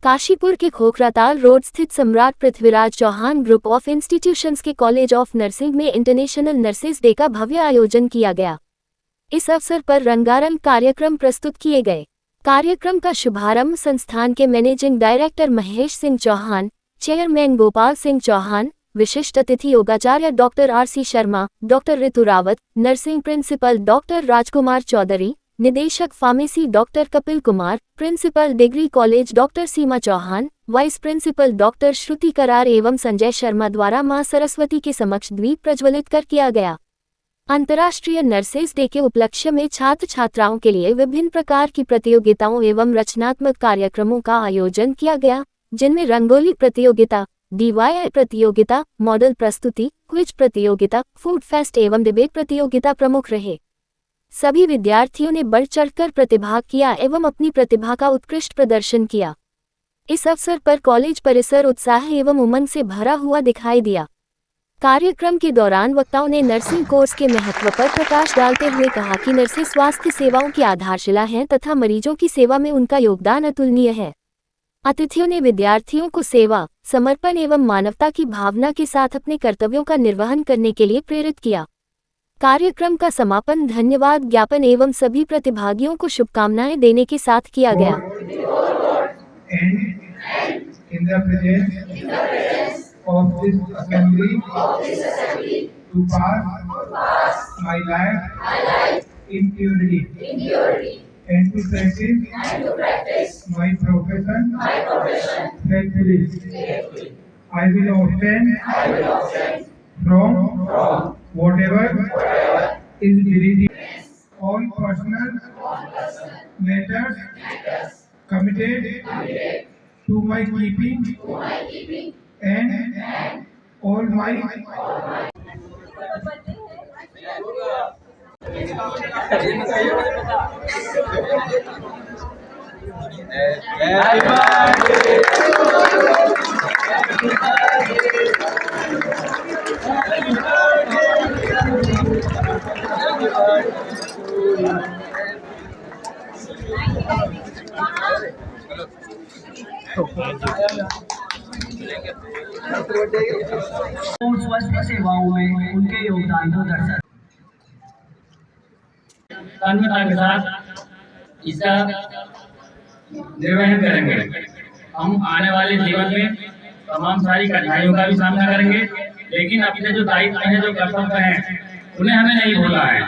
काशीपुर के खोखराताल रोड स्थित Samrat Prithviraj Chauhan group of institutions के कॉलेज ऑफ नर्सिंग में इंटरनेशनल नर्सेज डे का भव्य आयोजन किया गया। इस अवसर पर रंगारंग कार्यक्रम प्रस्तुत किए गए। कार्यक्रम का शुभारंभ संस्थान के managing director Mahesh Singh Chauhan, chairman Gopal Singh Chauhan, विशिष्ट अतिथि योगाचार्य doctor R C. Sharma, doctor Ritu Rawat, nursing principal doctor Rajkumar Chaudhary, निदेशक pharmacy doctor Kapil Kumar, principal degree college doctor Seema Chauhan, vice principal doctor Shruti Karar एवं संजय शर्मा द्वारा मां सरस्वती के समक्ष दीप प्रज्वलित कर किया गया। अंतर्राष्ट्रीय नर्सेज डे के उपलक्ष्य में छात्र छात्राओं के लिए विभिन्न प्रकार की प्रतियोगिताओं एवं रचनात्मक कार्यक्रमों का आयोजन किया गया, जिनमें रंगोली प्रतियोगिता, DIY प्रतियोगिता, मॉडल प्रस्तुति, क्विज प्रतियोगिता, फूड फेस्ट एवं डिबेट प्रतियोगिता प्रमुख रहे। सभी विद्यार्थियों ने बढ़ चढ़कर प्रतिभाग किया एवं अपनी प्रतिभा का उत्कृष्ट प्रदर्शन किया। इस अवसर पर कॉलेज परिसर उत्साह एवं उमंग से भरा हुआ दिखाई दिया। कार्यक्रम के दौरान वक्ताओं ने नर्सिंग कोर्स के महत्व पर प्रकाश डालते हुए कहा कि नर्सें स्वास्थ्य सेवाओं की आधारशिला हैं तथा मरीजों की सेवा में उनका योगदान अतुलनीय है। अतिथियों ने विद्यार्थियों को सेवा, समर्पण एवं मानवता की भावना के साथ अपने कर्तव्यों का निर्वहन करने के लिए प्रेरित किया। कार्यक्रम का समापन धन्यवाद ज्ञापन एवं सभी प्रतिभागियों को शुभकामनाएं देने के साथ किया गया। Of this assembly to pass my life in purity and to practice my profession faithfully. I will abstain from whatever is deleted. All personal matters committed to my keeping and all my और स्वास्थ्य सेवाओं में उनके योगदान को दर्शाता तन्मयता के साथ इसका निर्वहन करेंगे। हम आने वाले जीवन में तमाम सारी कठिनाइयों का भी सामना करेंगे, लेकिन अपने जो दायित्व हैं, जो कर्तव्य हैं, उन्हें हमें नहीं भूलना है।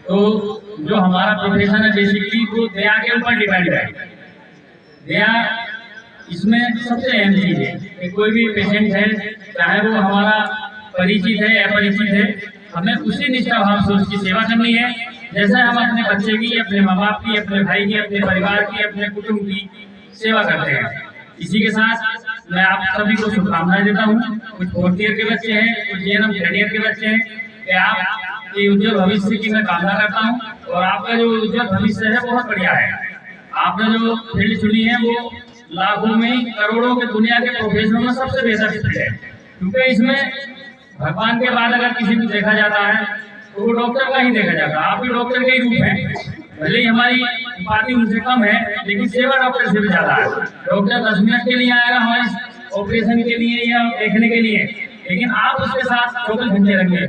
तो जो हमारा प्रोफेशन है बेसिकली वो दया के ऊपर डिपेंड है। दया इसमें सबसे अहम चीज है कि कोई भी पेशेंट है, चाहे वो हमारा परिचित है या अपरिचित है, हमें उसी निष्ठा भाव से उसकी सेवा करनी है जैसे हम अपने बच्चे की, अपने माँ बाप की, अपने भाई की, अपने परिवार की, अपने कुटुंब की सेवा करते हैं। इसी के साथ मैं आप सभी को शुभकामनाएं देता हूँ। कुछ फोर्थ ईयर के बच्चे हैं, कुछ GNM थर्ड ईयर के बच्चे हैं, कि आपके उज्जवल भविष्य की मैं कामना करता हूँ। और आपका जो उज्जवल भविष्य है बहुत बढ़िया है। आपने जो फील्ड चुनी है वो लाखों में, करोड़ों के दुनिया के प्रोफेशनों में सबसे बेहतर फील्ड है, क्योंकि इसमें भगवान के बाद अगर किसी को देखा जाता है तो वो डॉक्टर का ही देखा जाता है। आप भी डॉक्टर के ही रूप हैं, भले ही हमारी उपाधि उनसे कम है, लेकिन सेवा डॉक्टर से भी ज्यादा है। डॉक्टर 10 मिनट के लिए आएगा हमारे ऑपरेशन के लिए या देखने के लिए, लेकिन आप उसके साथ 24 घंटे रहेंगे।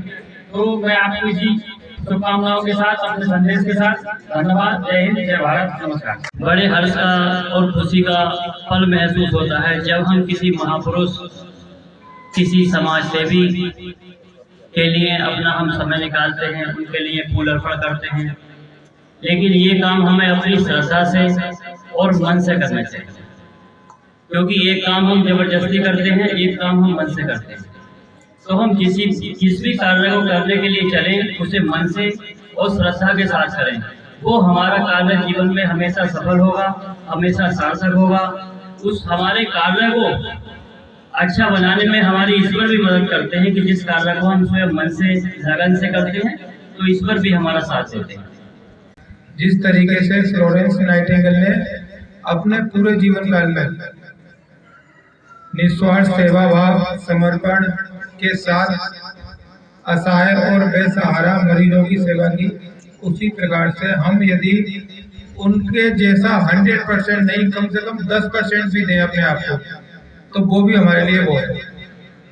तो मैं आपको इसी शुभकामनाओं के साथ, अपने संदेश के साथ धन्यवाद। जय हिंद, जय भारत, नमस्कार। बड़े हर्ष का और खुशी का पल महसूस होता है जब हम किसी महापुरुष, किसी समाज सेवी के लिए अपना हम समय निकालते हैं, उनके लिए फूल अर्पण करते हैं। लेकिन ये काम हमें अपनी श्रद्धा से और मन से करना चाहिए, क्योंकि एक काम हम जबरदस्ती करते हैं, एक काम हम मन से करते हैं। तो हम जिस भी कार्य को करने के लिए चलें उसे मन से और श्रद्धा के साथ करें, वो हमारा कार्य जीवन में हमेशा सफल होगा, हमेशा सार्थक होगा। उस हमारे कार्य को अच्छा बनाने में हमारी ईश्वर भी मदद करते हैं कि जिस कार्य को हम स्वयं मन से, लगन से करते हैं तो ईश्वर भी हमारा साथ देते हैं। जिस तरीके से फ्लोरेंस नाइटिंगेल ने अपने पूरे जीवन काल में निस्वार्थ सेवा भाव, समर्पण के साथ असहाय और बेसहारा मरीजों की सेवा की, उसी प्रकार से हम यदि उनके जैसा 100% नहीं, कम से कम 10% भी दें अपने आप को, तो वो भी हमारे लिए बहुत है,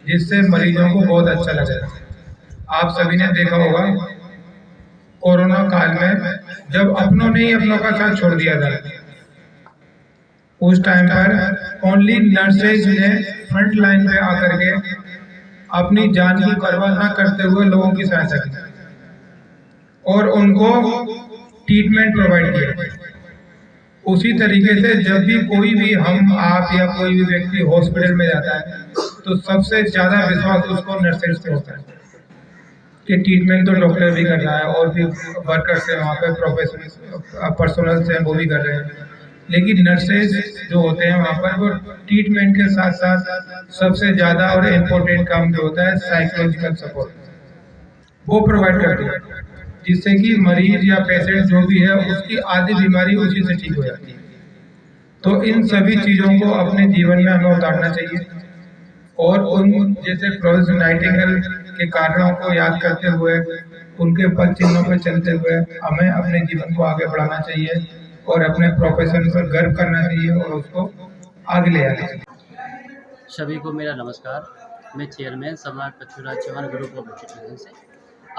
जिससे मरीजों को बहुत अच्छा लगेगा। आप सभी ने देखा होगा कोरोना काल में जब अपनों ने ही अपनों का साथ छोड़ दिया था, उस टाइम पर ओनली नर्सेज ने फ्रंट लाइन पे आकर के अपनी जान की परवाह न करते हुए लोगों की सहायता की और उनको ट्रीटमेंट प्रोवाइड किया। उसी तरीके से जब भी कोई भी हम आप या कोई भी व्यक्ति हॉस्पिटल में जाता है तो सबसे ज्यादा विश्वास उसको नर्सेज पे होता है कि ट्रीटमेंट तो डॉक्टर भी कर रहा है और भी वर्कर्स हैं वहाँ पे, प्रोफेशनल पर्सनल्स हैं वो भी कर रहे हैं, लेकिन नर्सेज जो होते हैं वहाँ पर वो ट्रीटमेंट के साथ साथ सबसे ज़्यादा और इम्पोर्टेंट काम जो होता है साइकोलॉजिकल सपोर्ट वो प्रोवाइड करती है, जिससे कि मरीज या पेशेंट जो भी है उसकी आधी बीमारी उसी से ठीक हो जाती है। तो इन सभी चीज़ों को अपने जीवन में हमें उतारना चाहिए और उन जैसे फ्लोरेंस नाइटिंगेल के कार्यों को याद करते हुए उनके पद चिन्हों पर चलते हुए हमें अपने जीवन को आगे बढ़ाना चाहिए और अपने प्रोफेशन पर गर्व करना चाहिए और उसको आगे ले आना चाहिए। सभी को मेरा नमस्कार। मैं chairman Samrat Prithviraj Chauhan group of institution से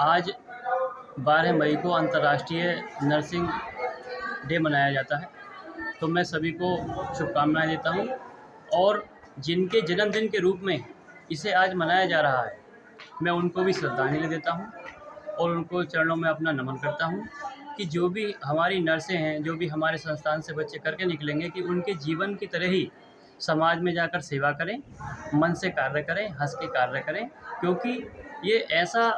आज 12 मई को अंतर्राष्ट्रीय नर्सिंग डे मनाया जाता है, तो मैं सभी को शुभकामनाएं देता हूं और जिनके जन्मदिन के रूप में इसे आज मनाया जा रहा है मैं उनको भी श्रद्धांजलि देता हूं और उनको चरणों में अपना नमन करता हूं कि जो भी हमारी नर्सें हैं, जो भी हमारे संस्थान से बच्चे करके निकलेंगे कि उनके जीवन की तरह ही समाज में जाकर सेवा करें, मन से कार्य करें, हंस के कार्य करें, क्योंकि ये ऐसा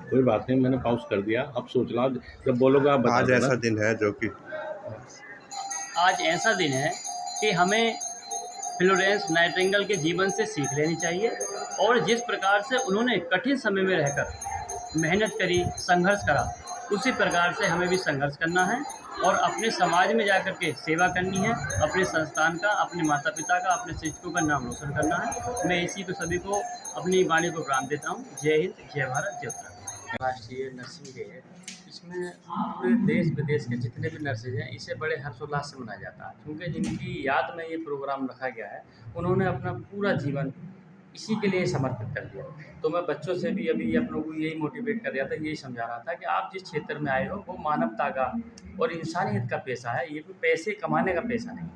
कोई बात नहीं, मैंने पॉज कर दिया, अब सोच रहा हूँ जब बोलोगे आप बता आज देना। ऐसा दिन है जो कि आज ऐसा दिन है कि हमें फ्लोरेंस नाइटिंगेल के जीवन से सीख लेनी चाहिए और जिस प्रकार से उन्होंने कठिन समय में रहकर मेहनत करी, संघर्ष करा, उसी प्रकार से हमें भी संघर्ष करना है और अपने समाज में जाकर के सेवा करनी है, अपने संस्थान का, अपने माता पिता का, अपने शिक्षकों का नाम रोशन करना है। मैं इसी को सभी को अपनी वाणी को प्रणाम देता हूँ। जय हिंद, जय भारत, जय उत्तराखंड। राष्ट्रीय नर्सिंग डे है, इसमें पूरे देश विदेश के जितने भी नर्सेज हैं इसे बड़े हर्षोल्लास से मनाया जाता है, क्योंकि जिनकी याद में ये प्रोग्राम रखा गया है उन्होंने अपना पूरा जीवन इसी के लिए समर्पित कर दिया। तो मैं बच्चों से भी अभी आप लोगों को यही मोटिवेट कर रहा था, यही समझा रहा था कि आप जिस क्षेत्र में आए हो वो मानवता का और इंसानियत का पेशा है, ये कोई पैसे कमाने का पेशा नहीं।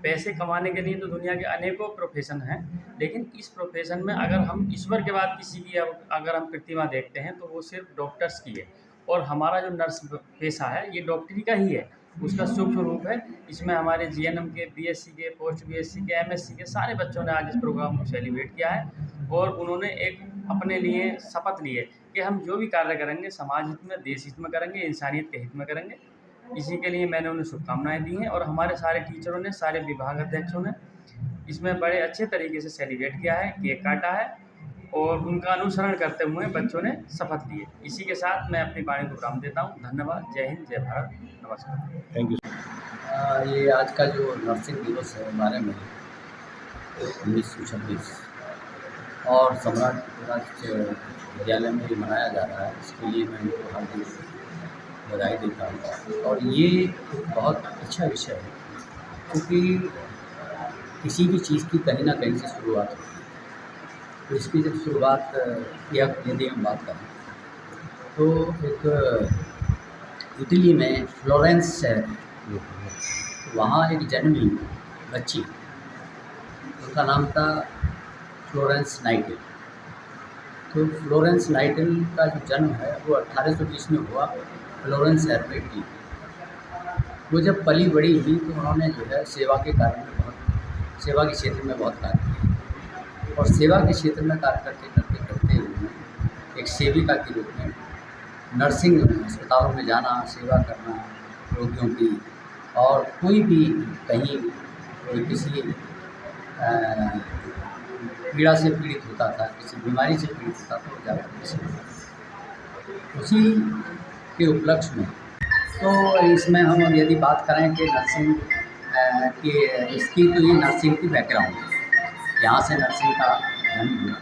पैसे कमाने के लिए तो दुनिया के अनेकों प्रोफेशन हैं, लेकिन इस प्रोफेशन में अगर हम ईश्वर के बाद किसी की अगर हम प्रतिमा देखते हैं तो वो सिर्फ डॉक्टर्स की है और हमारा जो नर्स पेशा है ये डॉक्टरी का ही है, उसका सूक्ष्म रूप है। इसमें हमारे जीएनएम के, बीएससी के, पोस्ट बीएससी के, एमएससी के सारे बच्चों ने आज इस प्रोग्राम को सेलिब्रेट किया है और उन्होंने एक अपने लिए शपथ ली है कि हम जो भी कार्य करेंगे समाज हित में, देश हित में करेंगे, इंसानियत के हित में करेंगे। इसी के लिए मैंने उन्हें शुभकामनाएं दी हैं और हमारे सारे टीचरों ने, सारे विभाग अध्यक्षों ने इसमें बड़े अच्छे तरीके से सेलिब्रेट किया है, केक काटा है और उनका अनुसरण करते हुए बच्चों ने शपथ ली है। इसी के साथ मैं अपनी वाणी को विराम देता हूँ। धन्यवाद। जय हिंद, जय भारत, नमस्कार। Thank you. ये आज का जो नर्सिंग दिवस है 12 मई 1926 और सम्राट पृथ्वीराज विद्यालय में ये मनाया जा रहा है, इसके लिए मैं इनको हार्दिक बधाई देता हूँ। और ये एक बहुत अच्छा विषय है, क्योंकि किसी भी चीज़ की कहीं ना कहीं से शुरुआत होती है। तो इसकी जब शुरुआत यदि हम बात करें तो एक इटली में फ्लोरेंस शहर, वहाँ एक जन्मी बच्ची, उसका नाम था फ्लोरेंस नाइटिंगेल। तो फ्लोरेंस नाइटिंगेल का जो जन्म है वो 1820 में हुआ फ्लोरेंस शहर में, इटली। वो जब पली बड़ी हुई तो उन्होंने जो है सेवा के क्षेत्र में बहुत कार्य किया और सेवा के क्षेत्र में कार्य करते हुए एक सेविका के रूप में नर्सिंग अस्पतालों में जाना, सेवा करना रोगियों की, और कोई भी कहीं कोई किसी पीड़ा से पीड़ित होता था, किसी बीमारी से पीड़ित होता था, वो जाकर उसी के उपलक्ष्य में। तो इसमें हम यदि बात करें कि नर्सिंग की इसकी, तो ये नर्सिंग की बैकग्राउंड है, यहाँ से नर्सिंग का जन्म हुआ।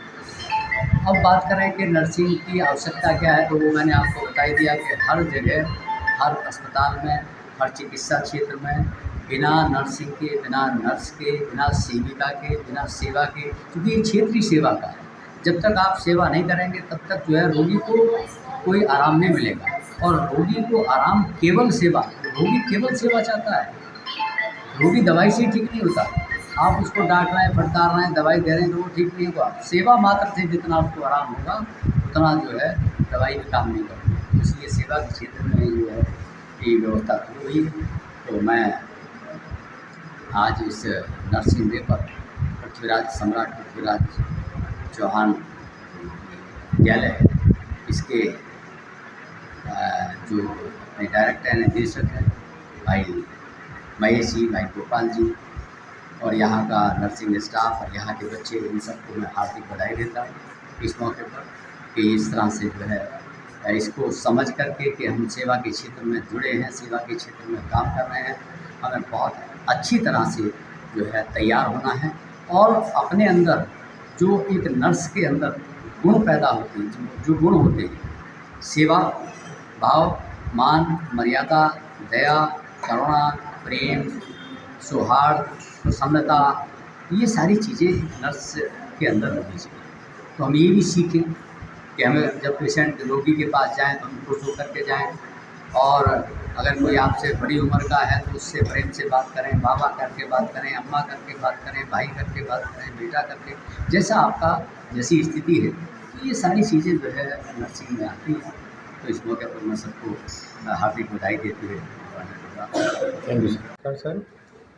अब बात करें कि नर्सिंग की आवश्यकता क्या है, तो वो मैंने आपको बता ही दिया कि हर जगह, हर अस्पताल में, हर चिकित्सा क्षेत्र में बिना नर्सिंग के, बिना नर्स के, बिना सेविका के, बिना सेवा के, क्योंकि ये क्षेत्रीय सेवा का है। जब तक आप सेवा नहीं करेंगे तब तक जो है रोगी को कोई आराम नहीं मिलेगा। और रोगी को आराम केवल सेवा, रोगी केवल सेवा चाहता है। रोगी दवाई से ठीक नहीं होता। आप उसको डांट रहे हैं, फटकार रहे हैं, दवाई दे रहे हैं तो वो ठीक नहीं होगा। सेवा मात्र से जितना उसको आराम होगा उतना जो है दवाई भी काम नहीं करेगी। इसलिए सेवा के क्षेत्र में जो है ये व्यवस्था शुरू हुई। तो मैं आज इस नर्सिंग डे पर सम्राट पृथ्वीराज चौहान विद्यालय, इसके जो अपने डायरेक्टर हैं, निदेशक हैं भाई महेश जी, भाई गोपाल जी, और यहाँ का नर्सिंग स्टाफ और यहाँ के बच्चे, इन सबको मैं हार्दिक बधाई देता हूँ इस मौके पर कि इस तरह से जो है इसको समझ करके कि हम सेवा के क्षेत्र में जुड़े हैं, सेवा के क्षेत्र में काम कर रहे हैं। हमें बहुत अच्छी तरह से जो है तैयार होना है और अपने अंदर जो एक नर्स के अंदर गुण पैदा होते हैं, जो गुण होते हैं, सेवा भाव, मान, मर्यादा, दया, करुणा, प्रेम, सौहार्द, प्रसन्नता, ये सारी चीज़ें नर्स के अंदर होनी चाहिए। तो हम ये भी सीखें कि हमें जब पेशेंट रोगी के पास जाएं तो हम खुश होकर के जाएं, और अगर कोई आपसे बड़ी उम्र का है तो उससे प्रेम से बात करें, बाबा करके बात करें, अम्मा करके बात करें, भाई करके बात करें, बेटा करके, जैसा आपका जैसी स्थिति है। तो ये सारी चीज़ें जो है नर्सिंग में आती हैं। तो इस मौके पर मैं सबको हार्दिक बधाई देते हुए थैंक यू सर। सर,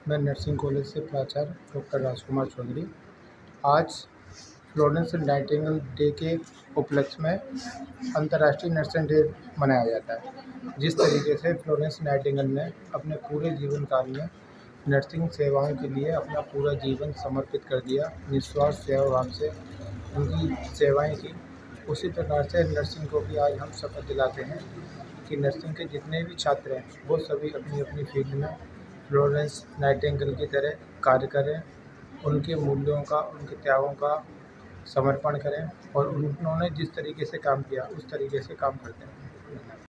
मैं नर्सिंग कॉलेज से प्राचार्य डॉक्टर राजकुमार चौधरी। आज फ्लोरेंस नाइटिंगेल डे के उपलक्ष्य में अंतर्राष्ट्रीय नर्सिंग डे मनाया जाता है। जिस तरीके से फ्लोरेंस नाइटिंगेल ने अपने पूरे जीवन काल में नर्सिंग सेवाओं के लिए अपना पूरा जीवन समर्पित कर दिया, निस्वार्थ सेवा भाव से उनकी सेवाएं की, उसी प्रकार से नर्सिंग को भी आज हम शपथ दिलाते हैं कि नर्सिंग के जितने भी छात्र हैं वो सभी अपनी अपनी फील्ड में फ्लोरेंस नाइटिंगेल की तरह कार्य करें, उनके मूल्यों का, उनके त्यागों का समर्पण करें और उन्होंने जिस तरीके से काम किया उस तरीके से काम करते हैं।